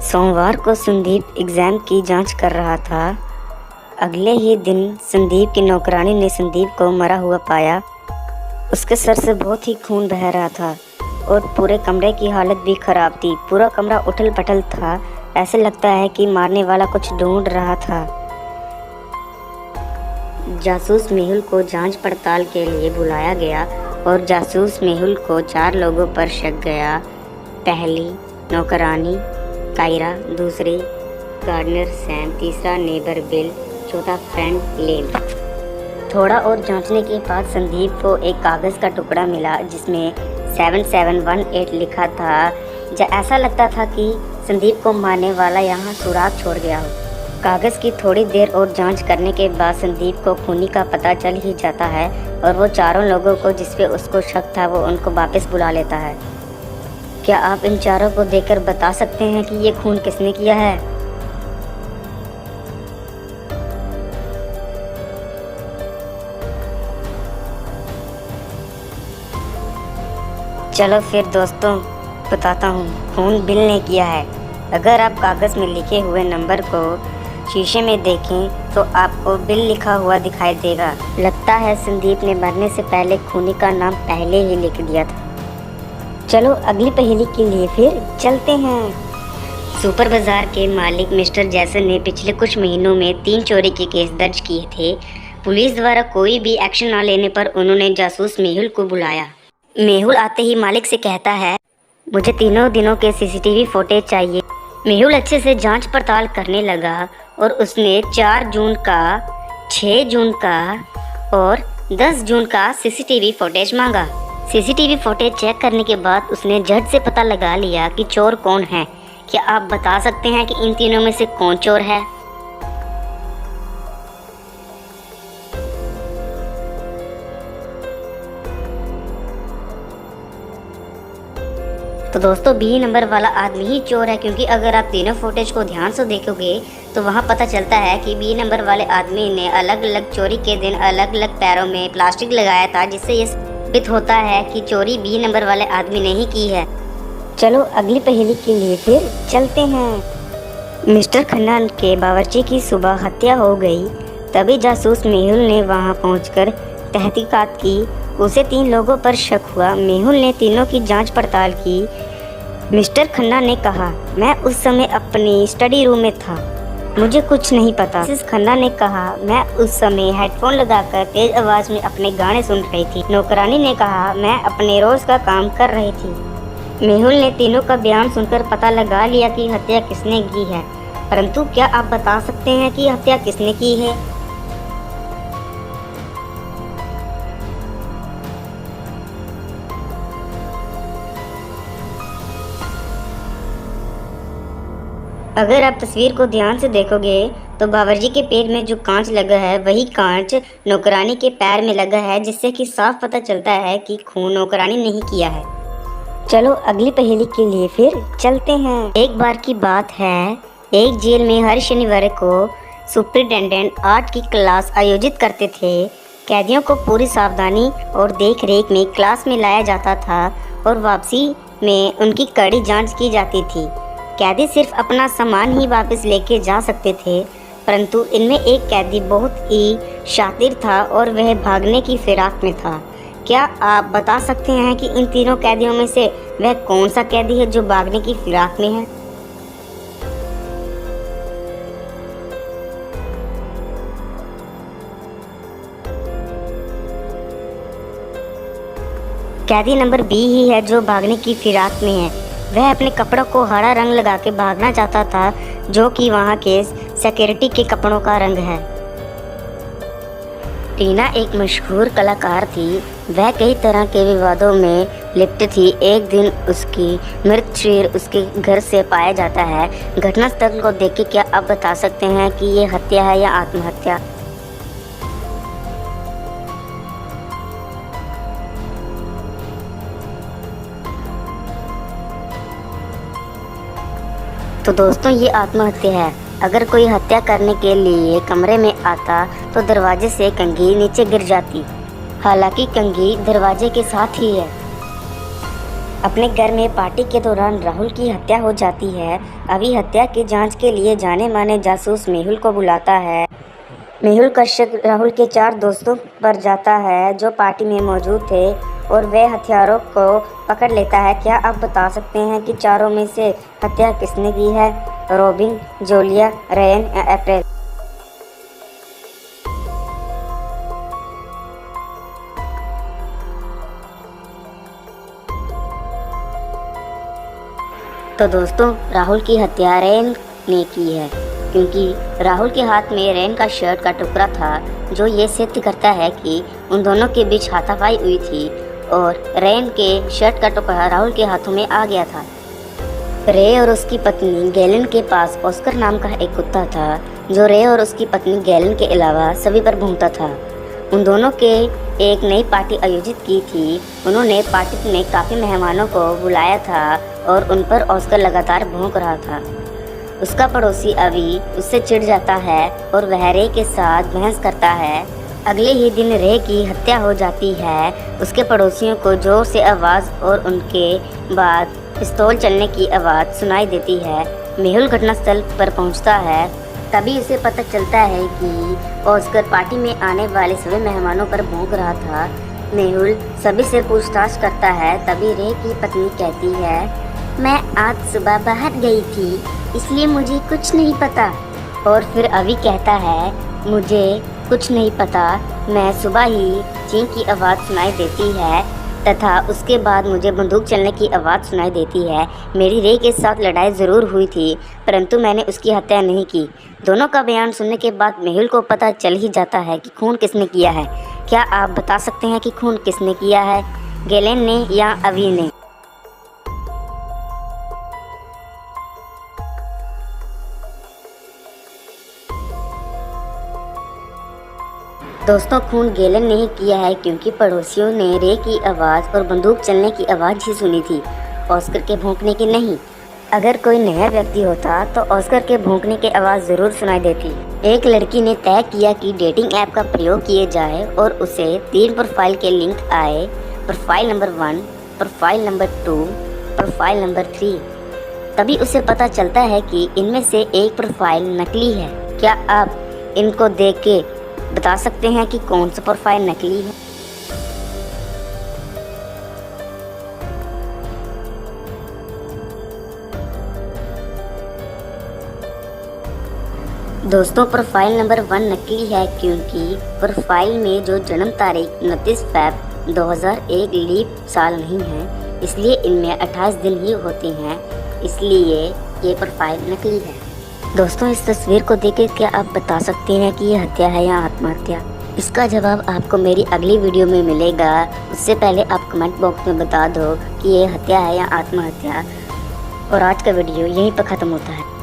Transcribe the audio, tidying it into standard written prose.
सोमवार को संदीप एग्ज़ाम की जांच कर रहा था। अगले ही दिन संदीप की नौकरानी ने संदीप को मरा हुआ पाया। उसके सर से बहुत ही खून बह रहा था और पूरे कमरे की हालत भी ख़राब थी। पूरा कमरा उथल पथल था। ऐसे लगता है कि मारने वाला कुछ ढूंढ रहा था। जासूस मेहुल को जांच पड़ताल के लिए बुलाया गया और जासूस मेहुल को 4 लोगों पर शक गया। पहली नौकरानी कायरा, दूसरी गार्डनर सैम, तीसरा नेबर बिल, चौथा फ्रेंड लेन। थोड़ा और जांचने के बाद संदीप को एक कागज़ का टुकड़ा मिला जिसमें 7718 लिखा था। ऐसा लगता था कि संदीप को मारने वाला यहाँ सुराग छोड़ गया हो। कागज़ की थोड़ी देर और जांच करने के बाद संदीप को खूनी का पता चल ही जाता है और वो 4 लोगों को जिस पे उसको शक था वो उनको वापस बुला लेता है। क्या आप इन 4 को देखकर बता सकते हैं कि ये खून किसने किया है? चलो फिर दोस्तों बताता हूँ, खून बिल ने किया है। अगर आप कागज़ में लिखे हुए नंबर को शीशे में देखें तो आपको बिल लिखा हुआ दिखाई देगा। लगता है संदीप ने मरने से पहले खूनी का नाम पहले ही लिख दिया था। चलो अगली पहेली के लिए फिर चलते हैं। सुपर बाजार के मालिक मिस्टर जैसन ने पिछले कुछ महीनों में 3 चोरी के केस दर्ज किए थे। पुलिस द्वारा कोई भी एक्शन न लेने पर उन्होंने जासूस मेहुल को बुलाया। मेहुल आते ही मालिक से कहता है, मुझे 3 दिनों के सीसीटीवी फुटेज चाहिए। मेहुल अच्छे से जांच पड़ताल करने लगा और उसने 4 जून का, 6 जून का और 10 जून का सीसीटीवी फुटेज मांगा। सीसीटीवी फुटेज चेक करने के बाद उसने झट से पता लगा लिया कि चोर कौन है। क्या आप बता सकते हैं कि इन तीनों में से कौन चोर है? तो दोस्तों बी नंबर वाला आदमी ही चोर है, क्योंकि अगर आप तीनों फुटेज को ध्यान से देखोगे तो वहाँ पता चलता है कि बी नंबर वाले आदमी ने अलग अलग चोरी के दिन अलग अलग पैरों में प्लास्टिक लगाया था, जिससे ये साबित होता है कि चोरी बी नंबर वाले आदमी ने ही की है। चलो अगली पहेली के लिए फिर चलते हैं। मिस्टर खन्ना के बावर्ची की सुबह हत्या हो गई। तभी जासूस मेहुल ने वहाँ पहुँचकर तहकीकात की। उसे 3 लोगों पर शक हुआ। मेहुल ने तीनों की जांच पड़ताल की। मिस्टर खन्ना ने कहा, मैं उस समय अपनी स्टडी रूम में था, मुझे कुछ नहीं पता। मिसेस खन्ना ने कहा, मैं उस समय हेडफोन लगाकर तेज आवाज़ में अपने गाने सुन रही थी। नौकरानी ने कहा, मैं अपने रोज़ का काम कर रही थी। मेहुल ने तीनों का बयान सुनकर पता लगा लिया कि हत्या किसने की है, परंतु क्या आप बता सकते हैं कि हत्या किसने की है? अगर आप तस्वीर को ध्यान से देखोगे तो बावर्ची के पेट में जो कांच लगा है वही कांच नौकरानी के पैर में लगा है, जिससे कि साफ पता चलता है कि खून नौकरानी ने ही किया है। चलो अगली पहेली के लिए फिर चलते हैं। एक बार की बात है, एक जेल में हर शनिवार को सुपरिटेंडेंट आर्ट की क्लास आयोजित करते थे। कैदियों को पूरी सावधानी और देख रेख में क्लास में लाया जाता था और वापसी में उनकी कड़ी जांच की जाती थी। कैदी सिर्फ अपना सामान ही वापस लेके जा सकते थे, परंतु इनमें एक कैदी बहुत ही शातिर था और वह भागने की फिराक में था। क्या आप बता सकते हैं कि इन तीनों कैदियों में से वह कौन सा कैदी है जो भागने की फिराक में है? कैदी नंबर बी ही है जो भागने की फिराक में है। वह अपने कपड़ों को हरा रंग लगा के भागना चाहता था, जो कि वहाँ के सिक्योरिटी के कपड़ों का रंग है। टीना एक मशहूर कलाकार थी। वह कई तरह के विवादों में लिप्त थी। एक दिन उसकी मृत शरीर उसके घर से पाया जाता है। घटनास्थल को देख के क्या आप बता सकते हैं कि ये हत्या है या आत्महत्या? तो दोस्तों ये आत्महत्या है। अगर कोई हत्या करने के लिए कमरे में आता तो दरवाजे से कंघी नीचे गिर जाती। हालांकि कंघी दरवाजे के साथ ही है। अपने घर में पार्टी के दौरान राहुल की हत्या हो जाती है। अभी हत्या की जांच के लिए जाने माने जासूस मेहुल को बुलाता है। मेहुल का शक राहुल के 4 दोस्तों पर जाता है जो पार्टी में मौजूद थे और वह हथियारों को पकड़ लेता है। क्या आप बता सकते हैं कि चारों में से हत्या किसने की है? रॉबिन, जूलिया, रेन या अप्रैल? तो दोस्तों, राहुल की हत्या रेन ने की है, क्योंकि राहुल के हाथ में रेन का शर्ट का टुकड़ा था जो ये सिद्ध करता है कि उन दोनों के बीच हाथापाई हुई थी और रेन के शर्ट का टुकड़ा राहुल के हाथों में आ गया था। रे और उसकी पत्नी गैलन के पास ऑस्कर नाम का एक कुत्ता था जो रे और उसकी पत्नी गैलन के अलावा सभी पर भौंकता था। उन दोनों के एक नई पार्टी आयोजित की थी। उन्होंने पार्टी में काफ़ी मेहमानों को बुलाया था और उन पर ऑस्कर लगातार भौंक रहा था। उसका पड़ोसी अभी उससे चिढ़ जाता है और वह रे के साथ बहस करता है। अगले ही दिन रे की हत्या हो जाती है। उसके पड़ोसियों को जोर से आवाज़ और उनके बाद पिस्तौल चलने की आवाज़ सुनाई देती है। मेहुल घटनास्थल पर पहुंचता है। तभी उसे पता चलता है कि ऑस्कर पार्टी में आने वाले सभी मेहमानों पर भौंक रहा था। मेहुल सभी से पूछताछ करता है। तभी रे की पत्नी कहती है, मैं आज सुबह बाहर गई थी इसलिए मुझे कुछ नहीं पता। और फिर अभी कहता है, मुझे कुछ नहीं पता, मैं सुबह ही चीं की आवाज़ सुनाई देती है तथा उसके बाद मुझे बंदूक चलने की आवाज़ सुनाई देती है। मेरी रे के साथ लड़ाई ज़रूर हुई थी परंतु मैंने उसकी हत्या नहीं की। दोनों का बयान सुनने के बाद मेहुल को पता चल ही जाता है कि खून किसने किया है। क्या आप बता सकते हैं कि खून किसने किया है? गैलन ने या अवी ने? दोस्तों, खून गैलन ने ही किया है क्योंकि पड़ोसियों ने रे की आवाज़ और बंदूक चलने की आवाज़ ही सुनी थी, ऑस्कर के भौंकने की नहीं। अगर कोई नया व्यक्ति होता तो ऑस्कर के भौंकने की आवाज़ ज़रूर सुनाई देती। एक लड़की ने तय किया कि डेटिंग ऐप का प्रयोग किए जाए और उसे 3 प्रोफाइल के लिंक आए, profile number 1, profile number 2, profile number 3। तभी उसे पता चलता है कि इनमें से एक प्रोफाइल नकली है। क्या आप इनको देख के बता सकते हैं कि कौन सा प्रोफाइल नकली है? दोस्तों, प्रोफाइल नंबर 1 नकली है क्योंकि प्रोफाइल में जो जन्म तारीख 29 फ़रवरी 2001 लीप साल नहीं है, इसलिए इनमें 28 दिन ही होते हैं, इसलिए ये प्रोफाइल नकली है। दोस्तों, इस तस्वीर को देखकर क्या आप बता सकते हैं कि ये हत्या है या आत्महत्या? इसका जवाब आपको मेरी अगली वीडियो में मिलेगा। उससे पहले आप कमेंट बॉक्स में बता दो कि ये हत्या है या आत्महत्या। और आज का वीडियो यहीं पर ख़त्म होता है।